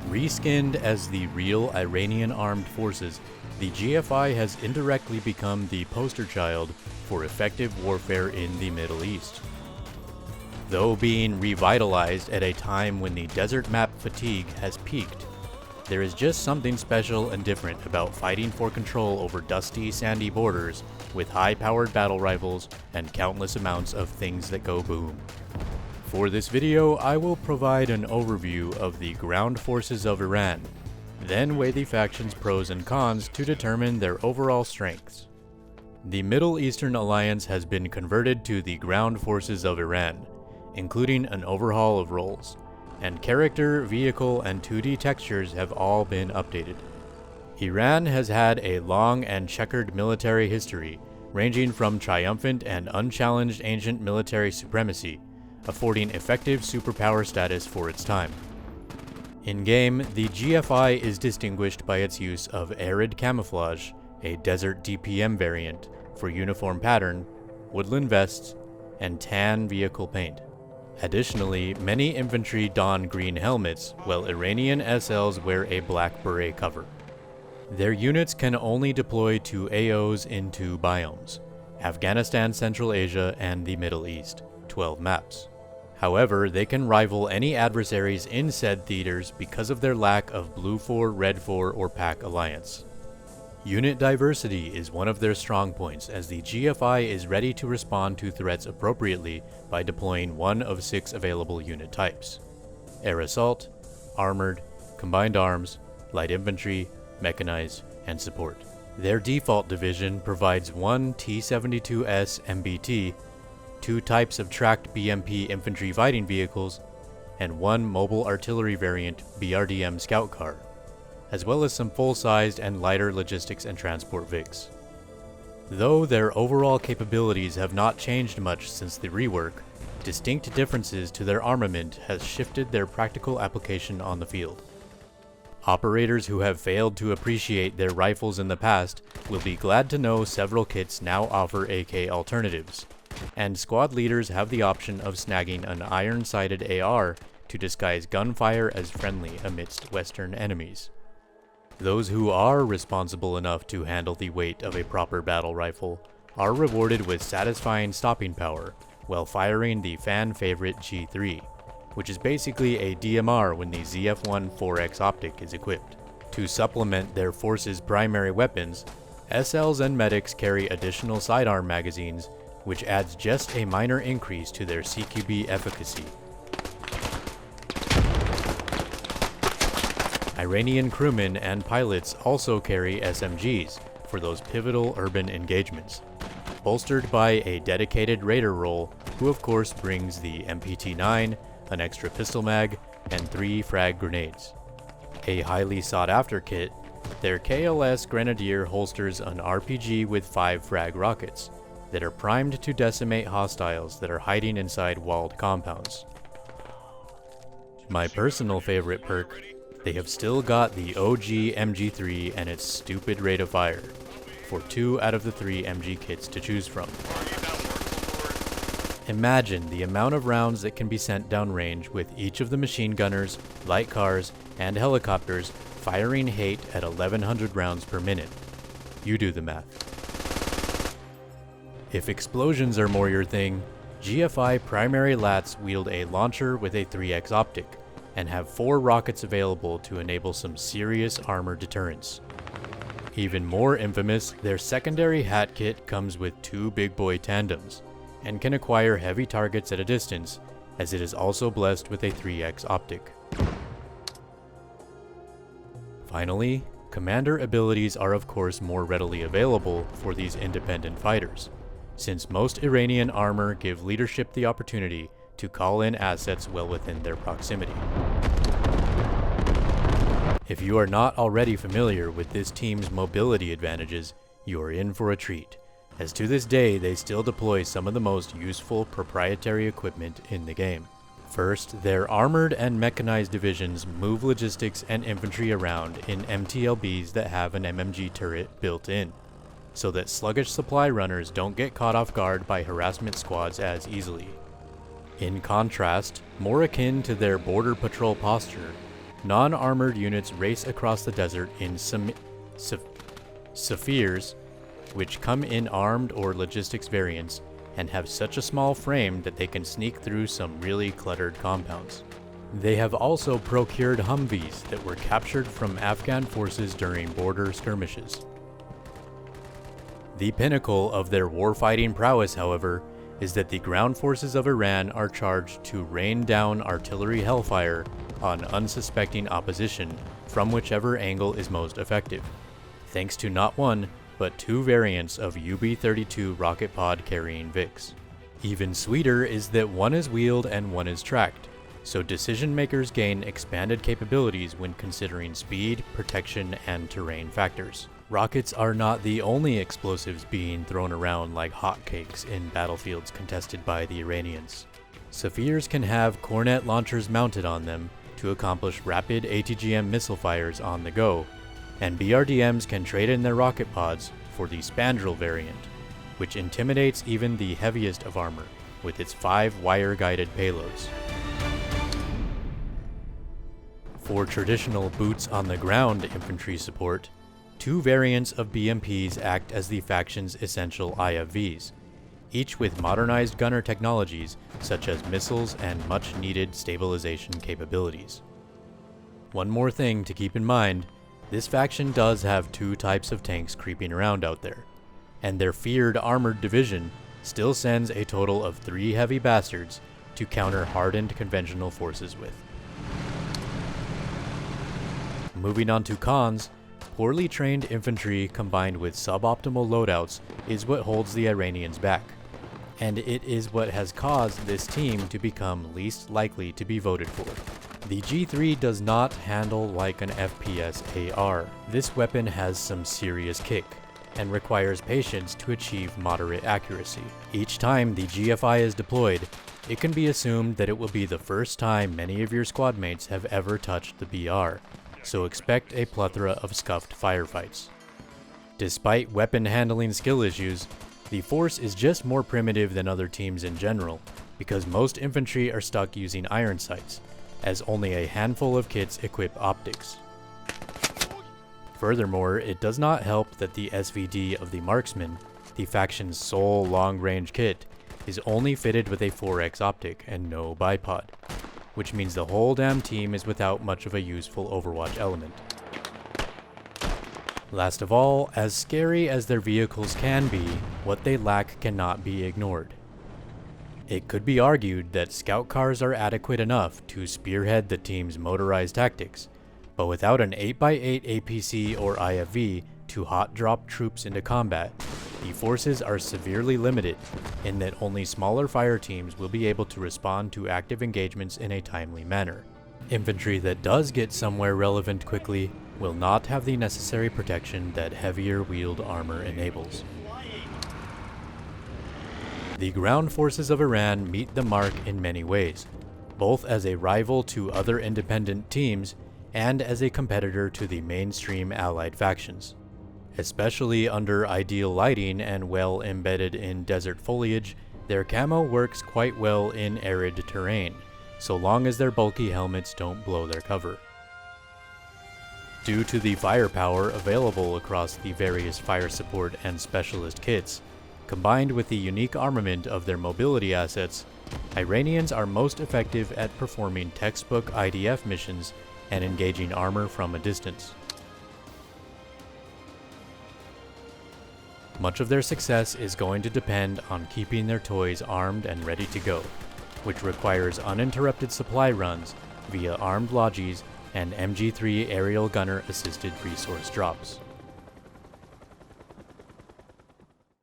Reskinned as the real Iranian armed forces, the GFI has indirectly become the poster child for effective warfare in the Middle East. Though being revitalized at a time when the desert map fatigue has peaked, there is just something special and different about fighting for control over dusty, sandy borders with high-powered battle rifles and countless amounts of things that go boom. For this video, I will provide an overview of the ground forces of Iran, then weigh the faction's pros and cons to determine their overall strengths. The Middle Eastern Alliance has been converted to the ground forces of Iran, including an overhaul of roles, and character, vehicle, and 2D textures have all been updated. Iran has had a long and checkered military history, ranging from triumphant and unchallenged ancient military supremacy, affording effective superpower status for its time. In-game, the GFI is distinguished by its use of arid camouflage, a desert DPM variant, for uniform pattern, woodland vests, and tan vehicle paint. Additionally, many infantry don green helmets, while Iranian SLs wear a black beret cover. Their units can only deploy to AOs in 2 biomes, Afghanistan, Central Asia, and the Middle East, 12 maps. However, they can rival any adversaries in said theaters because of their lack of Blue 4, Red 4, or PAC alliance. Unit diversity is one of their strong points, as the GFI is ready to respond to threats appropriately by deploying one of 6 available unit types: air assault, armored, combined arms, light infantry, mechanized, and support. Their default division provides 1 T-72S MBT, 2 types of tracked BMP infantry fighting vehicles, and 1 mobile artillery variant BRDM scout car, as well as some full-sized and lighter logistics and transport VIGs. Though their overall capabilities have not changed much since the rework, distinct differences to their armament has shifted their practical application on the field. Operators who have failed to appreciate their rifles in the past will be glad to know several kits now offer AK alternatives, and squad leaders have the option of snagging an iron-sighted AR to disguise gunfire as friendly amidst Western enemies. Those who are responsible enough to handle the weight of a proper battle rifle are rewarded with satisfying stopping power while firing the fan-favorite G3, which is basically a DMR when the ZF-1 4X optic is equipped. To supplement their force's primary weapons, SLs and medics carry additional sidearm magazines, which adds just a minor increase to their CQB efficacy. Iranian crewmen and pilots also carry SMGs for those pivotal urban engagements, bolstered by a dedicated raider role who of course brings the MPT-9, an extra pistol mag, and 3 frag grenades. A highly sought after kit, their KLS Grenadier holsters an RPG with 5 frag rockets that are primed to decimate hostiles that are hiding inside walled compounds. My personal favorite perk, they have still got the OG MG3 and its stupid rate of fire, for 2 out of the 3 MG kits to choose from. Imagine the amount of rounds that can be sent downrange with each of the machine gunners, light cars, and helicopters firing hate at 1100 rounds per minute. You do the math. If explosions are more your thing, GFI primary lats wield a launcher with a 3X optic, and have 4 rockets available to enable some serious armor deterrence. Even more infamous, their secondary hat kit comes with 2 big boy tandems, and can acquire heavy targets at a distance, as it is also blessed with a 3X optic. Finally, commander abilities are of course more readily available for these independent fighters, since most Iranian armor give leadership the opportunity to call in assets well within their proximity. If you are not already familiar with this team's mobility advantages, you are in for a treat, as to this day they still deploy some of the most useful proprietary equipment in the game. First, their armored and mechanized divisions move logistics and infantry around in MTLBs that have an MMG turret built in, so that sluggish supply runners don't get caught off guard by harassment squads as easily. In contrast, more akin to their border patrol posture, non-armored units race across the desert in spheres, which come in armed or logistics variants and have such a small frame that they can sneak through some really cluttered compounds. They have also procured Humvees that were captured from Afghan forces during border skirmishes. The pinnacle of their warfighting prowess, however, is that the ground forces of Iran are charged to rain down artillery hellfire on unsuspecting opposition from whichever angle is most effective, thanks to not one, but 2 variants of UB-32 rocket pod carrying Vics. Even sweeter is that one is wheeled and one is tracked, so decision makers gain expanded capabilities when considering speed, protection, and terrain factors. Rockets are not the only explosives being thrown around like hotcakes in battlefields contested by the Iranians. Spheres can have cornet launchers mounted on them to accomplish rapid ATGM missile fires on the go, and BRDMs can trade in their rocket pods for the Spandrel variant, which intimidates even the heaviest of armor with its 5 wire-guided payloads. For traditional boots-on-the-ground infantry support, 2 variants of BMPs act as the faction's essential IFVs, each with modernized gunner technologies such as missiles and much-needed stabilization capabilities. One more thing to keep in mind, this faction does have 2 types of tanks creeping around out there, and their feared armored division still sends a total of 3 heavy bastards to counter hardened conventional forces with. Moving on to cons, poorly trained infantry combined with suboptimal loadouts is what holds the Iranians back, and it is what has caused this team to become least likely to be voted for. The G3 does not handle like an FPS AR. This weapon has some serious kick, and requires patience to achieve moderate accuracy. Each time the GFI is deployed, it can be assumed that it will be the first time many of your squad mates have ever touched the BR, so expect a plethora of scuffed firefights. Despite weapon handling skill issues, the force is just more primitive than other teams in general, because most infantry are stuck using iron sights, as only a handful of kits equip optics. Furthermore, it does not help that the SVD of the Marksman, the faction's sole long-range kit, is only fitted with a 4x optic and no bipod, which means the whole damn team is without much of a useful Overwatch element. Last of all, as scary as their vehicles can be, what they lack cannot be ignored. It could be argued that scout cars are adequate enough to spearhead the team's motorized tactics, but without an 8x8 APC or IFV to hot drop troops into combat, the forces are severely limited in that only smaller fire teams will be able to respond to active engagements in a timely manner. Infantry that does get somewhere relevant quickly will not have the necessary protection that heavier wheeled armor enables. The ground forces of Iran meet the mark in many ways, both as a rival to other independent teams and as a competitor to the mainstream allied factions. Especially under ideal lighting and well embedded in desert foliage, their camo works quite well in arid terrain, so long as their bulky helmets don't blow their cover. Due to the firepower available across the various fire support and specialist kits, combined with the unique armament of their mobility assets, Iranians are most effective at performing textbook IDF missions and engaging armor from a distance. Much of their success is going to depend on keeping their toys armed and ready to go, which requires uninterrupted supply runs via armed lodges and MG3 aerial gunner assisted resource drops.